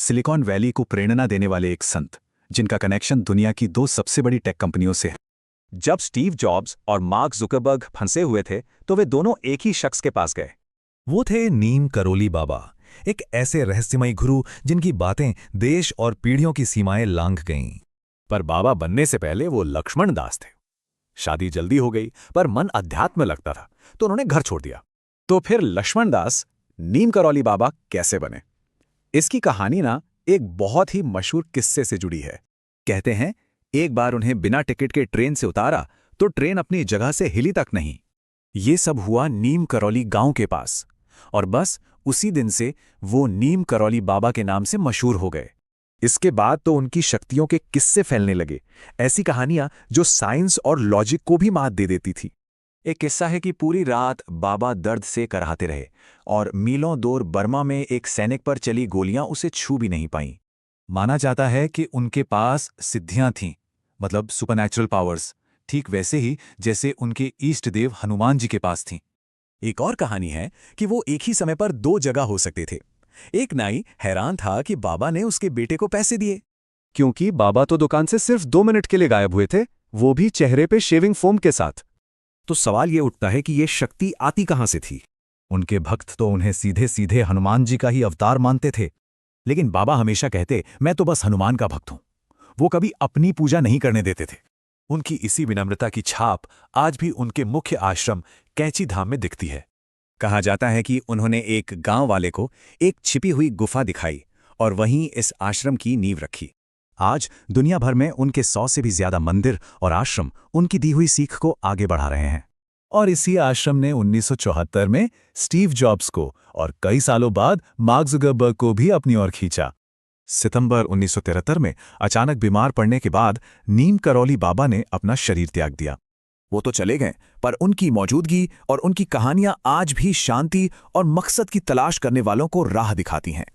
Silicon valley को प्रेरणा देने वाले एक संत, जिनका कनेक्शन दुनिया की दो सबसे बड़ी टेक कंपनियों से है। जब स्टीव जॉब्स और मार्क जुकरबर्ग फंसे हुए थे तो वे दोनों एक ही शख्स के पास गए। वो थे नीम करोली बाबा, एक ऐसे रहस्यमयी गुरु जिनकी बातें देश और पीढ़ियों की सीमाएं लांघ गईं। पर बाबा बनने से पहले वो लक्ष्मण दास थे। शादी जल्दी हो गई पर मन अध्यात्म में लगता था तो उन्होंने घर छोड़ दिया। तो फिर लक्ष्मण दास नीम करौली बाबा कैसे बने? इसकी कहानी ना एक बहुत ही मशहूर किस्से से जुड़ी है। कहते हैं एक बार उन्हें बिना टिकट के ट्रेन से उतारा तो ट्रेन अपनी जगह से हिली तक नहीं। ये सब हुआ नीम करौली गांव के पास, और बस उसी दिन से वो नीम करौली बाबा के नाम से मशहूर हो गए। इसके बाद तो उनकी शक्तियों के किस्से फैलने लगे, ऐसी कहानियां जो साइंस और लॉजिक को भी मात दे देती थी। एक किस्सा है कि पूरी रात बाबा दर्द से कराहते रहे और मीलों दूर बर्मा में एक सैनिक पर चली गोलियां उसे छू भी नहीं पाईं। माना जाता है कि उनके पास सिद्धियां थीं, मतलब सुपरनैचुरल पावर्स, ठीक वैसे ही जैसे उनके ईष्ट देव हनुमान जी के पास थीं। एक और कहानी है कि वो एक ही समय पर दो जगह हो सकते थे। एक नाई हैरान था कि बाबा ने उसके बेटे को पैसे दिए, क्योंकि बाबा तो दुकान से सिर्फ 2 मिनट के लिए गायब हुए थे, वो भी चेहरे पे शेविंग फोम के साथ। तो सवाल ये उठता है कि ये शक्ति आती कहां से थी? उनके भक्त तो उन्हें सीधे सीधे हनुमान जी का ही अवतार मानते थे, लेकिन बाबा हमेशा कहते, मैं तो बस हनुमान का भक्त हूं। वो कभी अपनी पूजा नहीं करने देते थे। उनकी इसी विनम्रता की छाप आज भी उनके मुख्य आश्रम कैंची धाम में दिखती है। कहा जाता है कि उन्होंने एक गांव वाले को एक छिपी हुई गुफा दिखाई और वहीं इस आश्रम की नींव रखी। आज दुनिया भर में उनके 100 से भी ज्यादा मंदिर और आश्रम उनकी दी हुई सीख को आगे बढ़ा रहे हैं। और इसी आश्रम ने 1974 में स्टीव जॉब्स को और कई सालों बाद मार्क जुकरबर्ग को भी अपनी ओर खींचा। सितंबर 1973 में अचानक बीमार पड़ने के बाद नीम करौली बाबा ने अपना शरीर त्याग दिया। वो तो चले गए, पर उनकी मौजूदगी और उनकी कहानियां आज भी शांति और मकसद की तलाश करने वालों को राह दिखाती हैं।